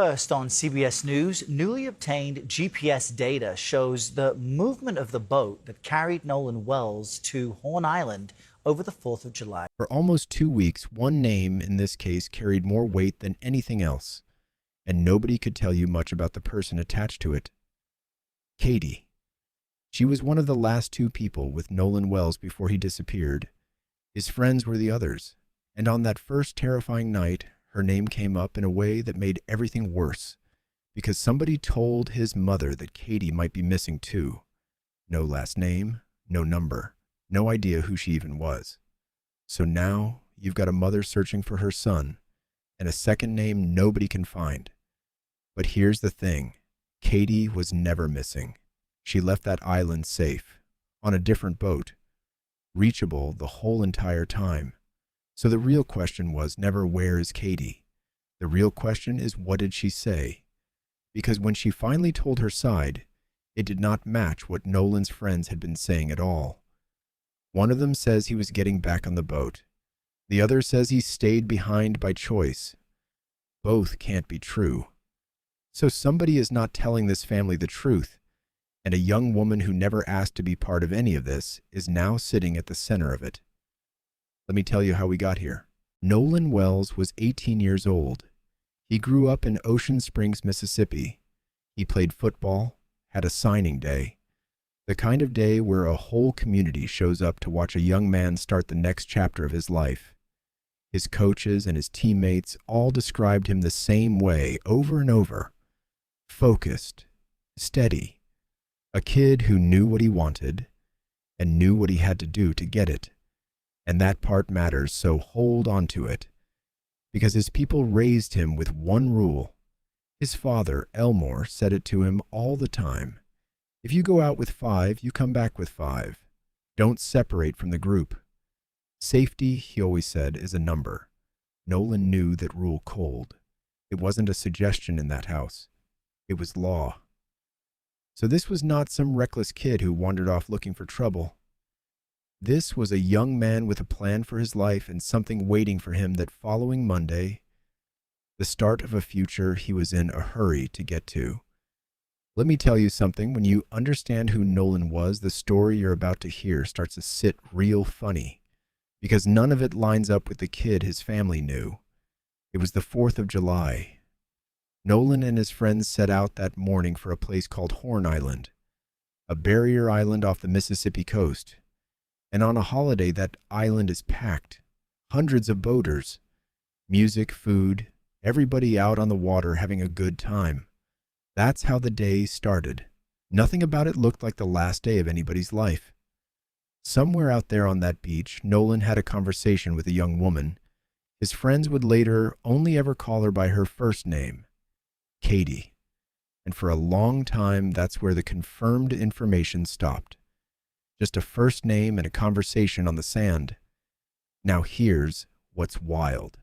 First on CBS News, newly obtained GPS data shows the movement of the boat that carried Nolan Wells to Horn Island over the 4th of July. For almost 2 weeks, one name in this case carried more weight than anything else, and nobody could tell you much about the person attached to it. Katie. She was one of the last two people with Nolan Wells before he disappeared. His friends were the others, and on that first terrifying night, her name came up in a way that made everything worse, because somebody told his mother that Katie might be missing too. No last name, no number, no idea who she even was. So now you've got a mother searching for her son, and a second name nobody can find. But here's the thing, Katie was never missing. She left that island safe, on a different boat, reachable the whole entire time. So the real question was never where is Katie? The real question is what did she say? Because when she finally told her side, it did not match what Nolan's friends had been saying at all. One of them says he was getting back on the boat. The other says he stayed behind by choice. Both can't be true. So somebody is not telling this family the truth, and a young woman who never asked to be part of any of this is now sitting at the center of it. Let me tell you how we got here. Nolan Wells was 18 years old. He grew up in Ocean Springs, Mississippi. He played football, had a signing day, the kind of day where a whole community shows up to watch a young man start the next chapter of his life. His coaches and his teammates all described him the same way over and over. Focused, steady, a kid who knew what he wanted and knew what he had to do to get it. And that part matters, so hold on to it. Because his people raised him with one rule. His father, Elmore, said it to him all the time. If you go out with 5, you come back with 5. Don't separate from the group. Safety, he always said, is a number. Nolan knew that rule cold. It wasn't a suggestion in that house. It was law. So this was not some reckless kid who wandered off looking for trouble. This was a young man with a plan for his life and something waiting for him that following Monday, the start of a future he was in a hurry to get to. Let me tell you something, when you understand who Nolan was, the story you're about to hear starts to sit real funny, because none of it lines up with the kid his family knew. It was the 4th of July. Nolan and his friends set out that morning for a place called Horn Island, a barrier island off the Mississippi coast. And on a holiday, that island is packed. Hundreds of boaters. Music, food, everybody out on the water having a good time. That's how the day started. Nothing about it looked like the last day of anybody's life. Somewhere out there on that beach, Nolan had a conversation with a young woman. His friends would later only ever call her by her first name, Katie. And for a long time, that's where the confirmed information stopped. Just a first name and a conversation on the sand. Now here's what's wild.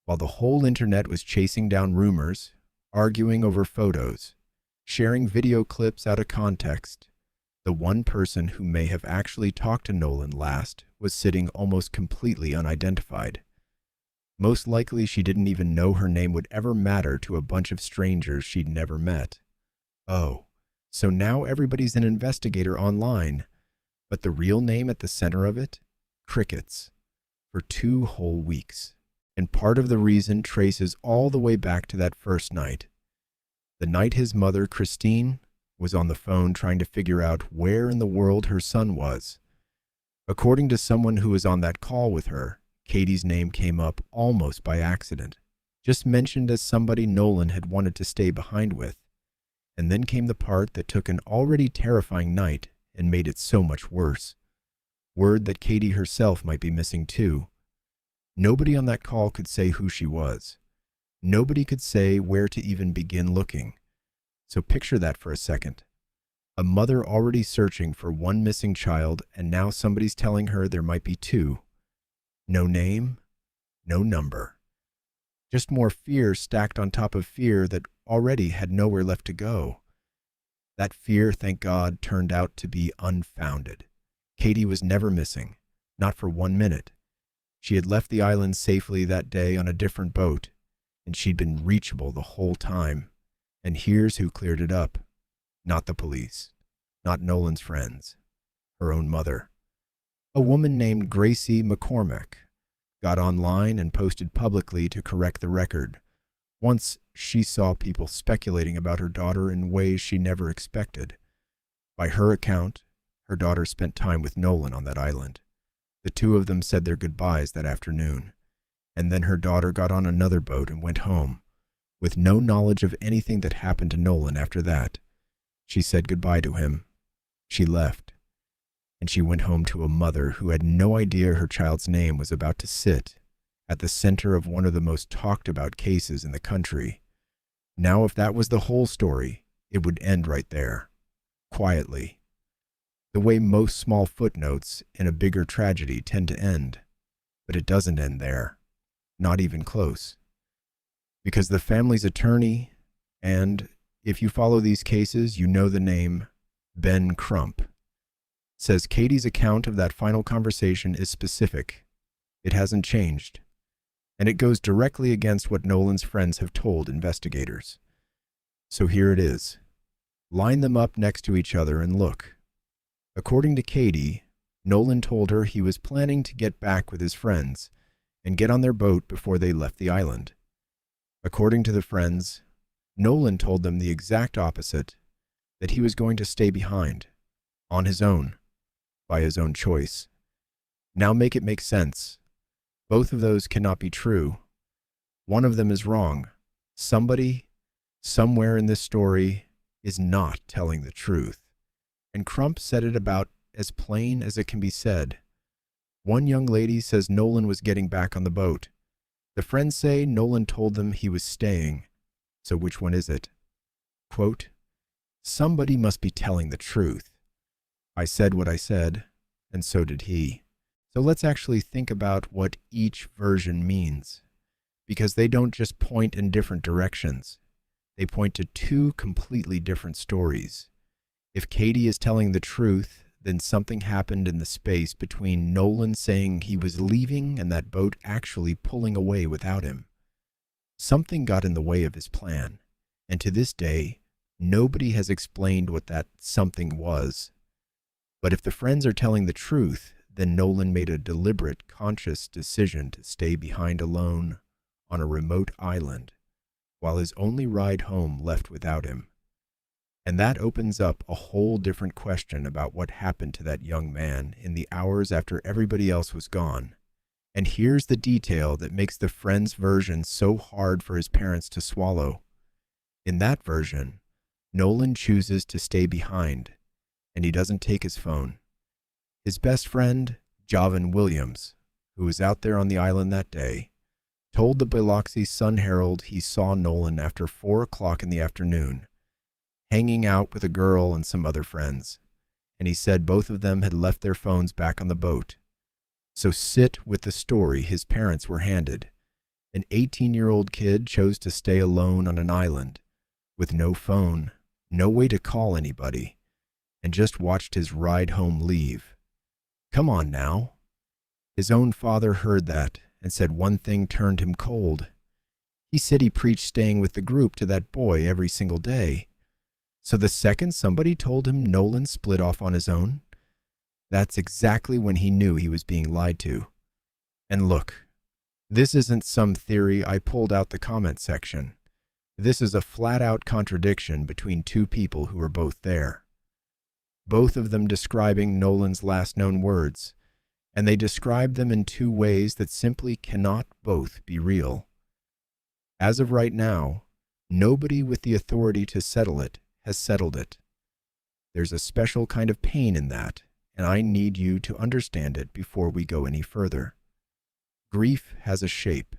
While the whole internet was chasing down rumors, arguing over photos, sharing video clips out of context, the one person who may have actually talked to Nolan last was sitting almost completely unidentified. Most likely she didn't even know her name would ever matter to a bunch of strangers she'd never met. Oh, so now everybody's an investigator online. But the real name at the center of it? Crickets. For 2 whole weeks. And part of the reason traces all the way back to that first night. The night his mother, Christine, was on the phone trying to figure out where in the world her son was. According to someone who was on that call with her, Katie's name came up almost by accident, just mentioned as somebody Nolan had wanted to stay behind with. And then came the part that took an already terrifying night and made it so much worse. Word that Katie herself might be missing too. Nobody on that call could say who she was. Nobody could say where to even begin looking. So picture that for a second. A mother already searching for one missing child, and now somebody's telling her there might be 2. No name, no number. Just more fear stacked on top of fear that already had nowhere left to go. That fear, thank God, turned out to be unfounded. Katie was never missing, not for 1 minute. She had left the island safely that day on a different boat. and she'd been reachable the whole time. And here's who cleared it up. Not the police, not Nolan's friends, her own mother. A woman named Gracie McCormack got online and posted publicly to correct the record. Once she saw people speculating about her daughter in ways she never expected. By her account, her daughter spent time with Nolan on that island. The two of them said their goodbyes that afternoon, and then her daughter got on another boat and went home, with no knowledge of anything that happened to Nolan after that. She said goodbye to him. She left, and she went home to a mother who had no idea her child's name was about to sit at the center of one of the most talked about cases in the country. Now, if that was the whole story, it would end right there, quietly, the way most small footnotes in a bigger tragedy tend to end. But it doesn't end there, not even close. Because the family's attorney, and if you follow these cases, you know the name Ben Crump, says Katie's account of that final conversation is specific. It hasn't changed. And it goes directly against what Nolan's friends have told investigators. So here it is. Line them up next to each other and look. According to Katie, Nolan told her he was planning to get back with his friends and get on their boat before they left the island. According to the friends, Nolan told them the exact opposite, that he was going to stay behind, on his own, by his own choice. Now make it make sense. Both of those cannot be true. One of them is wrong. Somebody, somewhere in this story, is not telling the truth. And Crump said it about as plain as it can be said. One young lady says Nolan was getting back on the boat. The friends say Nolan told them he was staying. So which one is it? Quote, somebody must be telling the truth. I said what I said, and so did he. So let's actually think about what each version means, because they don't just point in different directions. They point to two completely different stories. If Katie is telling the truth, then something happened in the space between Nolan saying he was leaving and that boat actually pulling away without him. Something got in the way of his plan, and to this day, nobody has explained what that something was. But if the friends are telling the truth, then Nolan made a deliberate, conscious decision to stay behind alone on a remote island, while his only ride home left without him. And that opens up a whole different question about what happened to that young man in the hours after everybody else was gone. And here's the detail that makes the friend's version so hard for his parents to swallow. In that version, Nolan chooses to stay behind, and he doesn't take his phone. His best friend, Javan Williams, who was out there on the island that day, told the Biloxi Sun-Herald he saw Nolan after 4 o'clock in the afternoon, hanging out with a girl and some other friends, and he said both of them had left their phones back on the boat. So sit with the story his parents were handed. An 18-year-old kid chose to stay alone on an island, with no phone, no way to call anybody, and just watched his ride home leave. Come on now. His own father heard that and said one thing turned him cold. He said he preached staying with the group to that boy every single day. So the second somebody told him Nolan split off on his own, that's exactly when he knew he was being lied to. And look, this isn't some theory I pulled out the comment section. This is a flat-out contradiction between two people who were both there. Both of them describing Nolan's last known words, and they describe them in two ways that simply cannot both be real. As of right now, nobody with the authority to settle it has settled it. There's a special kind of pain in that, and I need you to understand it before we go any further. Grief has a shape.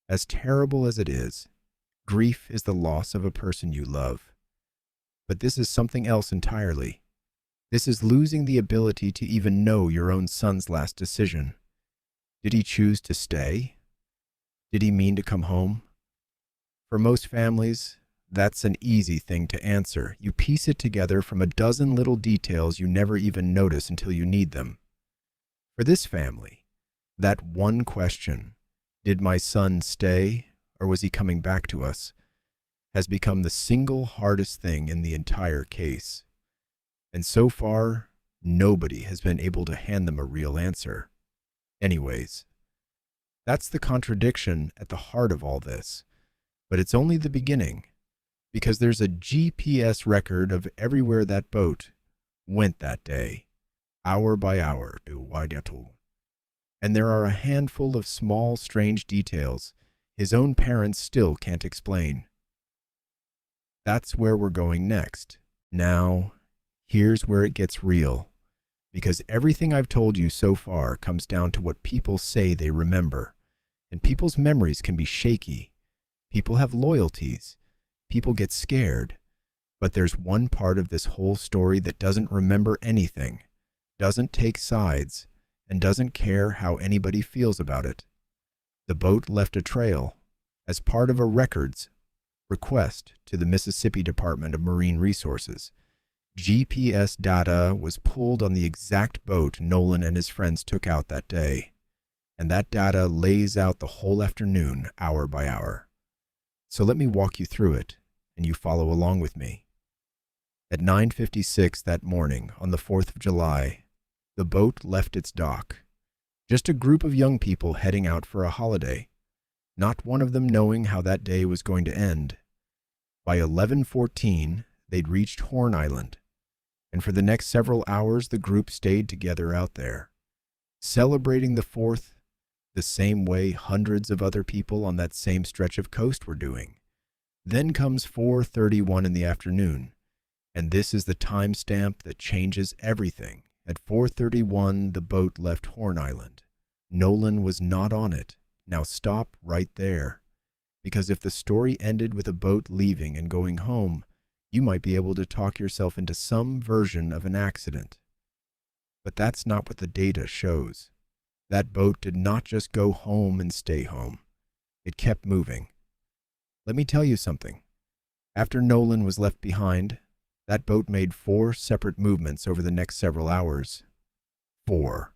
As terrible as it is, grief is the loss of a person you love. But this is something else entirely. This is losing the ability to even know your own son's last decision. Did he choose to stay? Did he mean to come home? For most families, that's an easy thing to answer. You piece it together from a dozen little details you never even notice until you need them. For this family, that one question, did my son stay, or was he coming back to us, has become the single hardest thing in the entire case. And so far, nobody has been able to hand them a real answer. Anyways, that's the contradiction at the heart of all this. But it's only the beginning, because there's a GPS record of everywhere that boat went that day, hour by hour. And there are a handful of small, strange details his own parents still can't explain. That's where we're going next. Now, here's where it gets real, because everything I've told you so far comes down to what people say they remember, and people's memories can be shaky. People have loyalties. People get scared. But there's one part of this whole story that doesn't remember anything, doesn't take sides, and doesn't care how anybody feels about it. The boat left a trail as part of a records request to the Mississippi Department of Marine Resources. GPS data was pulled on the exact boat Nolan and his friends took out that day, and that data lays out the whole afternoon, hour by hour. So let me walk you through it, and you follow along with me. At 9:56 that morning on the 4th of July, the boat left its dock. Just a group of young people heading out for a holiday, not one of them knowing how that day was going to end. By 11:14, they'd reached Horn Island, and for the next several hours the group stayed together out there, celebrating the 4th the same way hundreds of other people on that same stretch of coast were doing. Then comes 4:31 in the afternoon, and this is the timestamp that changes everything. At 4:31, the boat left Horn Island. Nolan was not on it. Now stop right there, because if the story ended with a boat leaving and going home, you might be able to talk yourself into some version of an accident. But that's not what the data shows. That boat did not just go home and stay home. It kept moving. Let me tell you something. After Nolan was left behind, that boat made 4 separate movements over the next several hours. 4.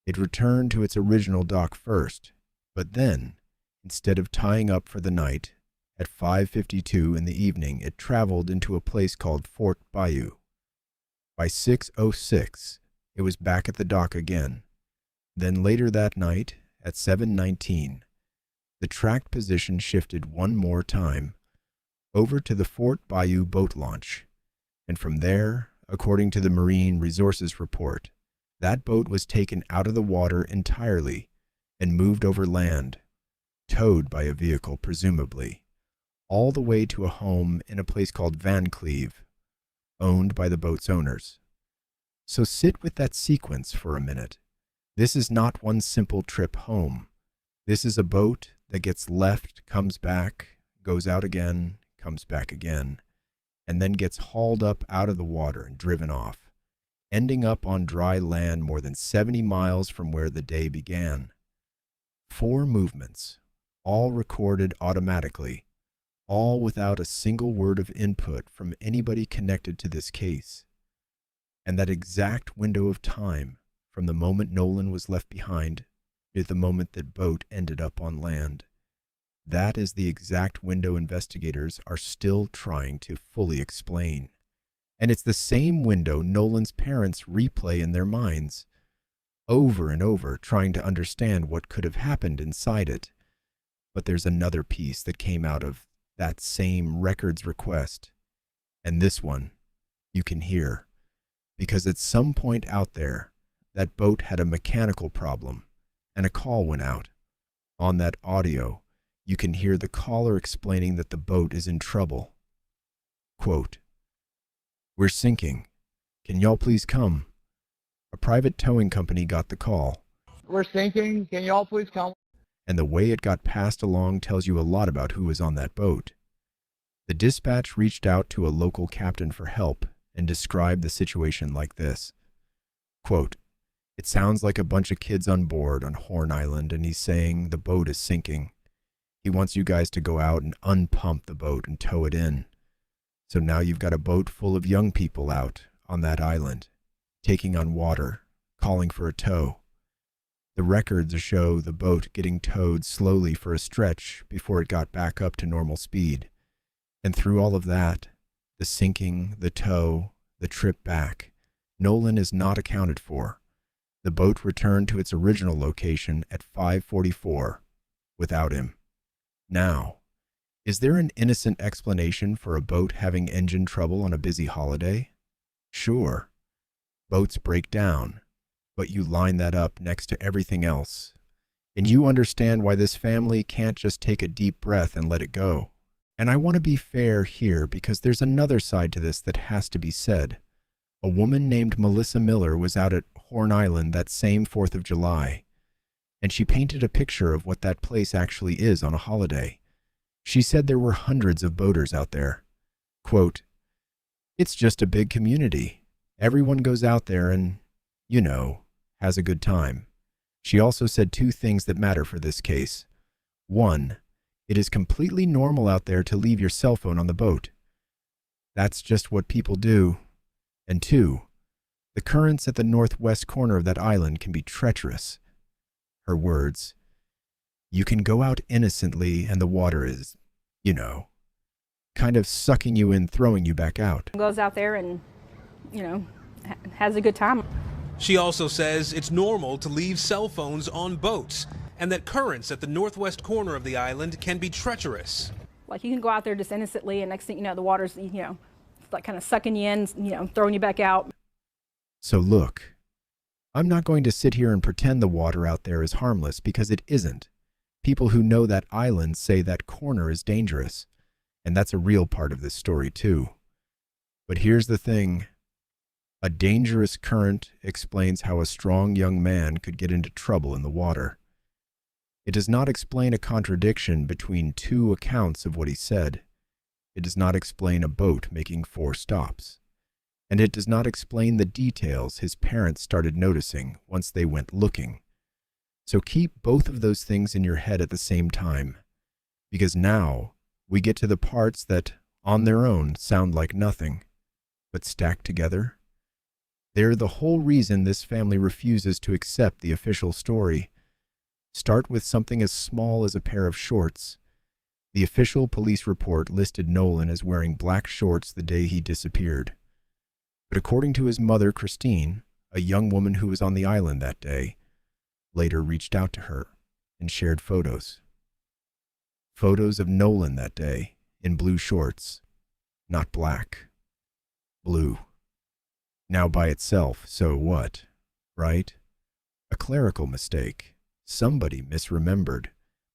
It returned to its original dock first, but then, instead of tying up for the night, at 5:52 in the evening, it traveled into a place called Fort Bayou. By 6:06, it was back at the dock again. Then later that night, at 7:19, the tracked position shifted one more time, over to the Fort Bayou boat launch, and from there, according to the Marine Resources report, that boat was taken out of the water entirely and moved over land, towed by a vehicle presumably, all the way to a home in a place called Van Cleve, owned by the boat's owners. So sit with that sequence for a minute. This is not one simple trip home. This is a boat that gets left, comes back, goes out again, comes back again, and then gets hauled up out of the water and driven off, ending up on dry land more than 70 miles from where the day began. 4 movements, all recorded automatically, all without a single word of input from anybody connected to this case. And that exact window of time, from the moment Nolan was left behind to the moment that boat ended up on land, that is the exact window investigators are still trying to fully explain. And it's the same window Nolan's parents replay in their minds, over and over, trying to understand what could have happened inside it. But there's another piece that came out of that same records request, and this one you can hear, because at some point out there, that boat had a mechanical problem, and a call went out. On that audio, you can hear the caller explaining that the boat is in trouble. Quote, "We're sinking. Can y'all please come?" A private towing company got the call. "We're sinking. Can y'all please come?" And the way it got passed along tells you a lot about who was on that boat. The dispatch reached out to a local captain for help and described the situation like this. Quote, "It sounds like a bunch of kids on board on Horn Island, and he's saying the boat is sinking. He wants you guys to go out and unpump the boat and tow it in. So now you've got a boat full of young people out on that island, taking on water, calling for a tow. The records show the boat getting towed slowly for a stretch before it got back up to normal speed. And through all of that, the sinking, the tow, the trip back, Nolan is not accounted for. The boat returned to its original location at 5:44 without him. Now, is there an innocent explanation for a boat having engine trouble on a busy holiday? Sure. Boats break down, but you line that up next to everything else, and you understand why this family can't just take a deep breath and let it go. And I want to be fair here because there's another side to this that has to be said. A woman named Melissa Miller was out at Horn Island that same 4th of July, and she painted a picture of what that place actually is on a holiday. She said there were hundreds of boaters out there. Quote, "It's just a big community. Everyone goes out there and, has a good time." She also said two things that matter for this case. One, it is completely normal out there to leave your cell phone on the boat. That's just what people do. And two, the currents at the northwest corner of that island can be treacherous. Her words, "You can go out innocently and the water is, kind of sucking you in, throwing you back out." Goes out there and, has a good time. She also says it's normal to leave cell phones on boats and that currents at the northwest corner of the island can be treacherous. Like, you can go out there just innocently, and next thing you know, the water's, like kind of sucking you in, throwing you back out. So look, I'm not going to sit here and pretend the water out there is harmless because it isn't. People who know that island say that corner is dangerous, and that's a real part of this story too. But here's the thing. A dangerous current explains how a strong young man could get into trouble in the water. It does not explain a contradiction between two accounts of what he said. It does not explain a boat making 4 stops. And it does not explain the details his parents started noticing once they went looking. So keep both of those things in your head at the same time, because now we get to the parts that, on their own, sound like nothing, but stacked together, they're the whole reason this family refuses to accept the official story. Start with something as small as a pair of shorts. The official police report listed Nolan as wearing black shorts the day he disappeared. But according to his mother, Christine, a young woman who was on the island that day, later reached out to her and shared photos. Photos of Nolan that day in blue shorts, not black, blue. Now by itself, so what, right? A clerical mistake. Somebody misremembered,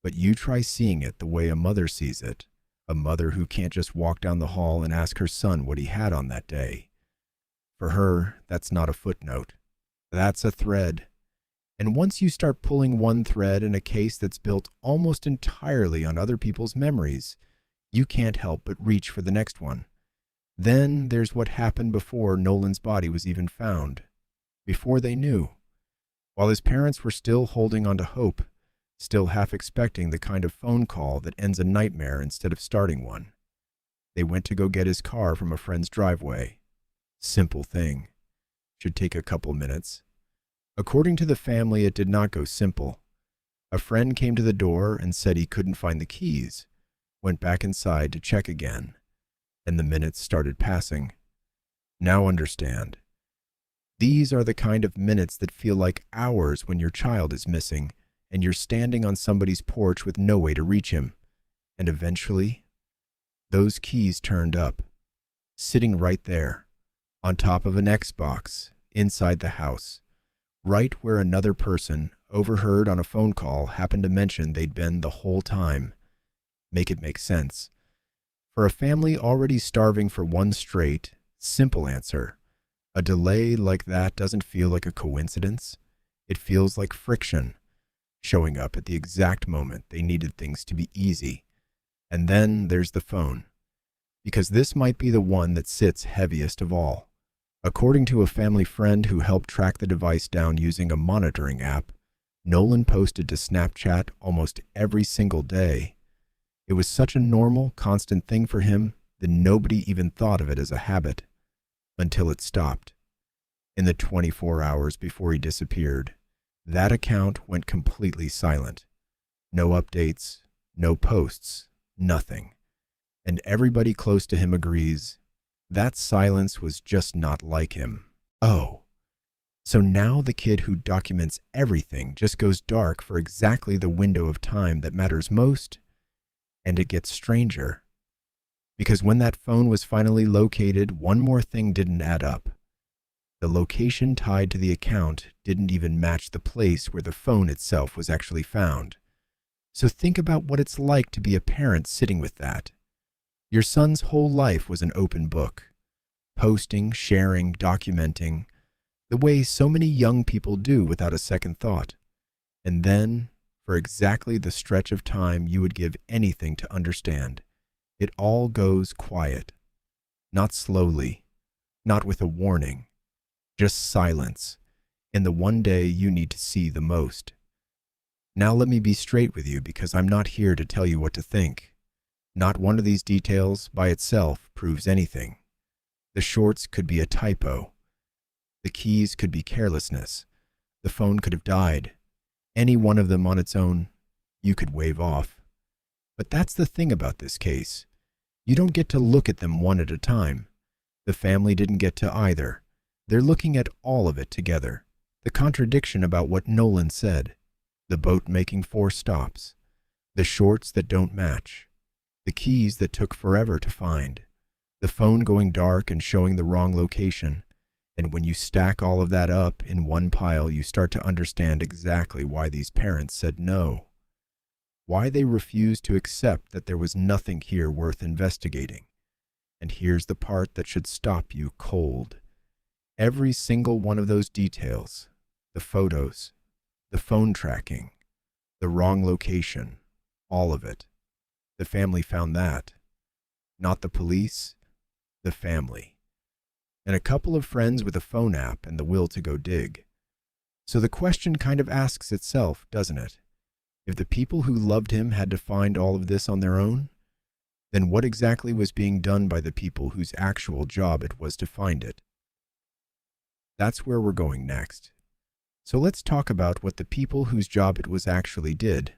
but you try seeing it the way a mother sees it, a mother who can't just walk down the hall and ask her son what he had on that day. For her, that's not a footnote. That's a thread. And once you start pulling one thread in a case that's built almost entirely on other people's memories, you can't help but reach for the next one. Then there's what happened before Nolan's body was even found, before they knew. While his parents were still holding on to hope, still half expecting the kind of phone call that ends a nightmare instead of starting one. They went to go get his car from a friend's driveway. Simple thing. Should take a couple minutes. According to the family, it did not go simple. A friend came to the door and said he couldn't find the keys, went back inside to check again, and the minutes started passing. Now understand. These are the kind of minutes that feel like hours when your child is missing and you're standing on somebody's porch with no way to reach him. And eventually, those keys turned up, sitting right there, on top of an Xbox, inside the house, right where another person, overheard on a phone call, happened to mention they'd been the whole time. Make it make sense. For a family already starving for one straight, simple answer, a delay like that doesn't feel like a coincidence. It feels like friction, showing up at the exact moment they needed things to be easy. And then there's the phone, because this might be the one that sits heaviest of all. According to a family friend who helped track the device down using a monitoring app, Nolan posted to Snapchat almost every single day. It was such a normal, constant thing for him that nobody even thought of it as a habit, until it stopped. In the 24 hours before he disappeared, That account went completely silent. No updates, no posts, nothing. And everybody close to him agrees that silence was just not like him. Oh, so now the kid who documents everything just goes dark for exactly the window of time that matters most, and it gets stranger. Because when that phone was finally located, one more thing didn't add up. The location tied to the account didn't even match the place where the phone itself was actually found. So think about what it's like to be a parent sitting with that. Your son's whole life was an open book. Posting, sharing, documenting, the way so many young people do without a second thought. And then, for exactly the stretch of time you would give anything to understand, it all goes quiet. Not slowly, not with a warning, just silence, in the one day you need to see the most. Now let me be straight with you, because I'm not here to tell you what to think. Not one of these details by itself proves anything. The shorts could be a typo. The keys could be carelessness. The phone could have died. Any one of them on its own, you could wave off. But that's the thing about this case. You don't get to look at them one at a time. The family didn't get to either. They're looking at all of it together. The contradiction about what Nolan said. The boat making 4 stops. The shorts that don't match. The keys that took forever to find. The phone going dark and showing the wrong location. And when you stack all of that up in one pile, you start to understand exactly why these parents said no. Why they refused to accept that there was nothing here worth investigating. And here's the part that should stop you cold. Every single one of those details, the photos, the phone tracking, the wrong location, all of it. The family found that. Not the police, the family. And a couple of friends with a phone app and the will to go dig. So the question kind of asks itself, doesn't it? If the people who loved him had to find all of this on their own, then what exactly was being done by the people whose actual job it was to find it? That's where we're going next. So let's talk about what the people whose job it was actually did.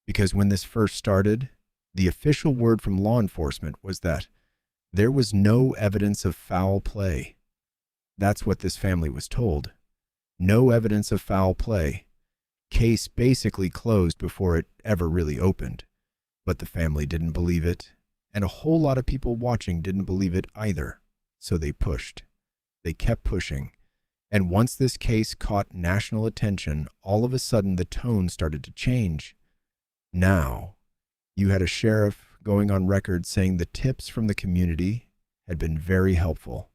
Because when this first started, the official word from law enforcement was that there was no evidence of foul play. That's what this family was told. No evidence of foul play. Case basically closed before it ever really opened. But the family didn't believe it, and a whole lot of people watching didn't believe it either. So they pushed. They kept pushing. And once this case caught national attention, all of a sudden the tone started to change. Now, you had a sheriff going on record saying the tips from the community had been very helpful,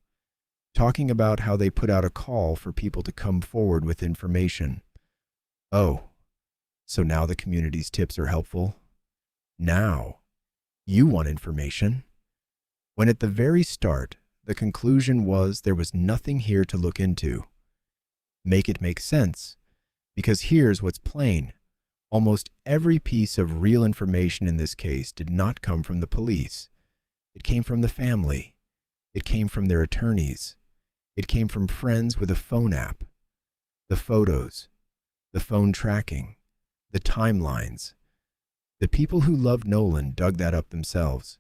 talking about how they put out a call for people to come forward with information. Oh, so now the community's tips are helpful? Now, you want information? When at the very start, the conclusion was there was nothing here to look into. Make it make sense, because here's what's plain. Almost every piece of real information in this case did not come from the police. It came from the family. It came from their attorneys. It came from friends with a phone app. The photos, the phone tracking, the timelines. The people who loved Nolan dug that up themselves.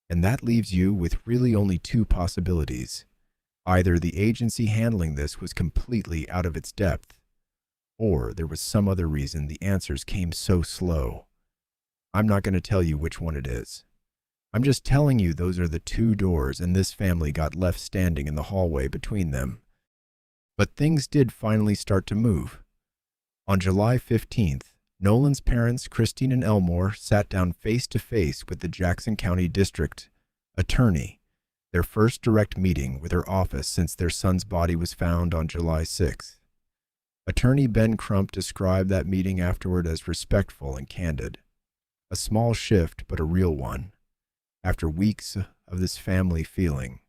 And that leaves you with really only 2 possibilities. Either the agency handling this was completely out of its depth, or there was some other reason the answers came so slow. I'm not going to tell you which one it is. I'm just telling you those are the 2 doors, and this family got left standing in the hallway between them. But things did finally start to move. On July 15th, Nolan's parents, Christine and Elmore, sat down face-to-face with the Jackson County District Attorney, their first direct meeting with her office since their son's body was found on July 6th. Attorney Ben Crump described that meeting afterward as respectful and candid. A small shift, but a real one, after weeks of this family feeling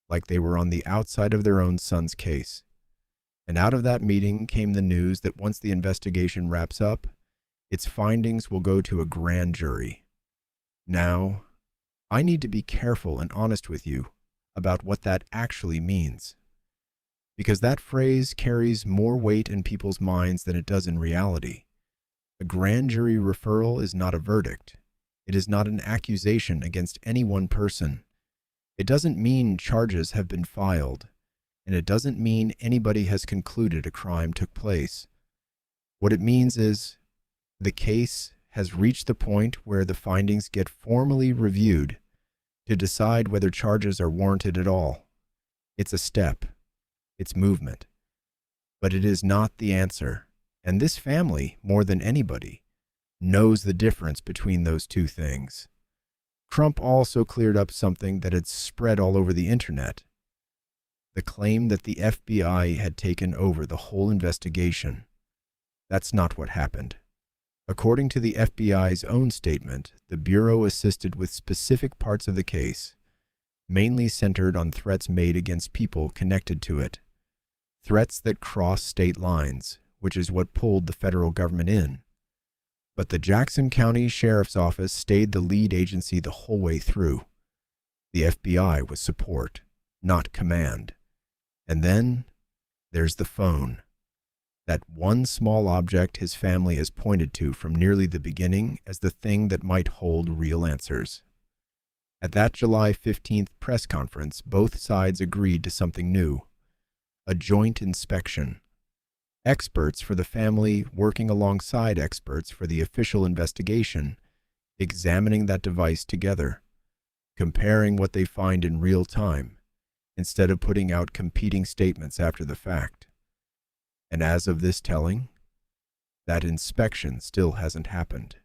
like they were on the outside of their own son's case. And out of that meeting came the news that once the investigation wraps up, its findings will go to a grand jury. Now, I need to be careful and honest with you about what that actually means. because that phrase carries more weight in people's minds than it does in reality. A grand jury referral is not a verdict. It is not an accusation against any one person. It doesn't mean charges have been filed, and it doesn't mean anybody has concluded a crime took place. What it means is the case has reached the point where the findings get formally reviewed to decide whether charges are warranted at all. It's a step. It's movement. But it is not the answer. And this family, more than anybody, knows the difference between those two things. Crump also cleared up something that had spread all over the internet. The claim that the FBI had taken over the whole investigation. That's not what happened. According to the FBI's own statement, the Bureau assisted with specific parts of the case, mainly centered on threats made against people connected to it. Threats that cross state lines, which is what pulled the federal government in. But the Jackson County Sheriff's Office stayed the lead agency the whole way through. The FBI was support, not command. And then there's the phone. That one small object his family has pointed to from nearly the beginning as the thing that might hold real answers. At that July 15th press conference, both sides agreed to something new. A joint inspection. Experts for the family working alongside experts for the official investigation, examining that device together, comparing what they find in real time, instead of putting out competing statements after the fact. And as of this telling, that inspection still hasn't happened.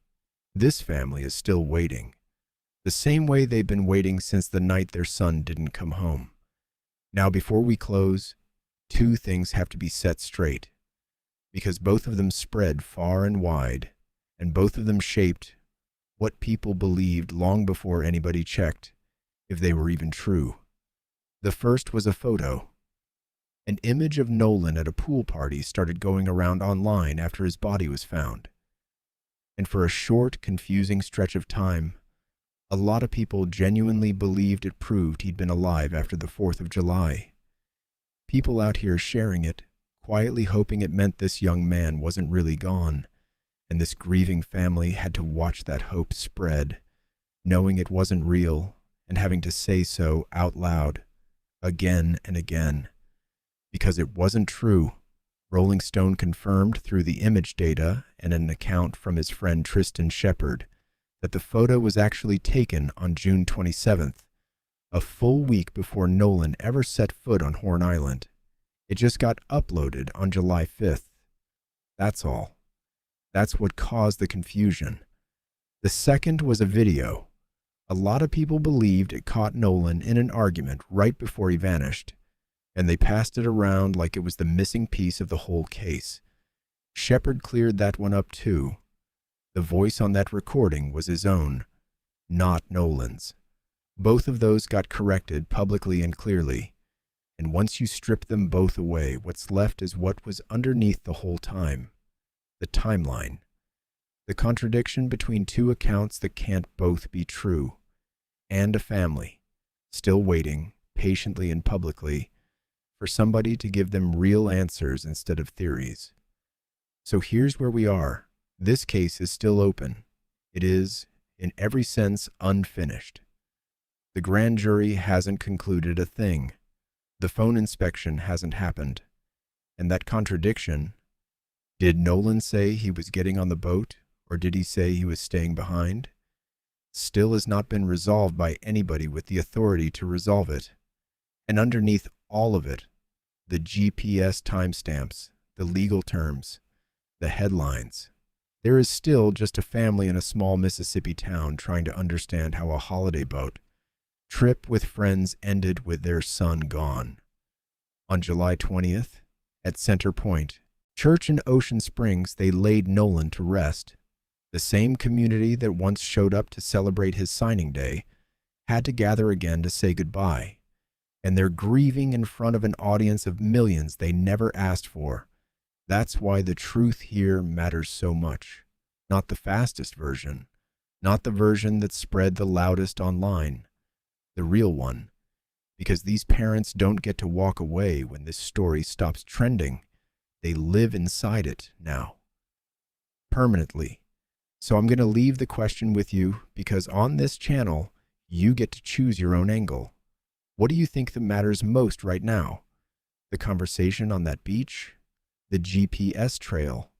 This family is still waiting, the same way they've been waiting since the night their son didn't come home. Now, before we close, two things have to be set straight, because both of them spread far and wide, and both of them shaped what people believed long before anybody checked if they were even true. The first was a photo. An image of Nolan at a pool party started going around online after his body was found. And for a short, confusing stretch of time, a lot of people genuinely believed it proved he'd been alive after the 4th of July. People out here sharing it, quietly hoping it meant this young man wasn't really gone, and this grieving family had to watch that hope spread, knowing it wasn't real and having to say so out loud, again and again. Because it wasn't true, Rolling Stone confirmed through the image data and an account from his friend Tristan Shepard that the photo was actually taken on June 27th, a full week before Nolan ever set foot on Horn Island. It just got uploaded on July 5th. That's all. That's what caused the confusion. The second was a video. A lot of people believed it caught Nolan in an argument right before he vanished, and they passed it around like it was the missing piece of the whole case. Shepard cleared that one up too. The voice on that recording was his own, not Nolan's. Both of those got corrected publicly and clearly, and once you strip them both away, what's left is what was underneath the whole time, the timeline. The contradiction between two accounts that can't both be true, and a family, still waiting, patiently and publicly, for somebody to give them real answers instead of theories. So here's where we are. This case is still open. It is, in every sense, unfinished. The grand jury hasn't concluded a thing. The phone inspection hasn't happened. And that contradiction, did Nolan say he was getting on the boat, or did he say he was staying behind, still has not been resolved by anybody with the authority to resolve it. And underneath all of it, the GPS timestamps, the legal terms, the headlines, there is still just a family in a small Mississippi town trying to understand how a holiday boat trip with friends ended with their son gone. On July 20th, at Center Point, church in Ocean Springs, they laid Nolan to rest. The same community that once showed up to celebrate his signing day had to gather again to say goodbye. And they're grieving in front of an audience of millions they never asked for. That's why the truth here matters so much. Not the fastest version, not the version that spread the loudest online, the real one, Because these parents don't get to walk away when this story stops trending. They live inside it now, permanently. So I'm going to leave the question with you, because on this channel, you get to choose your own angle. What do you think that matters most right now? The conversation on that beach? The GPS trail?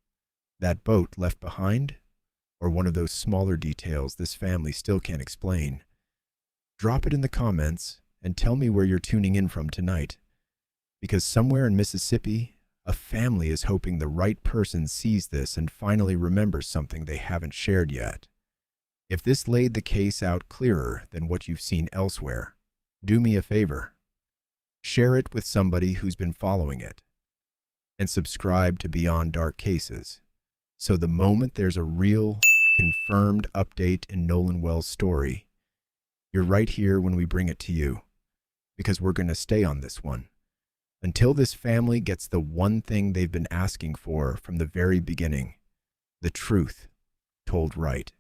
That boat left behind? Or one of those smaller details this family still can't explain? Drop it in the comments and tell me where you're tuning in from tonight. Because somewhere in Mississippi, a family is hoping the right person sees this and finally remembers something they haven't shared yet. If this laid the case out clearer than what you've seen elsewhere, do me a favor. Share it with somebody who's been following it. And subscribe to Beyond Dark Cases, so the moment there's a real, confirmed update in Nolan Wells' story, you're right here when we bring it to you. Because we're going to stay on this one until this family gets the one thing they've been asking for from the very beginning: the truth told right.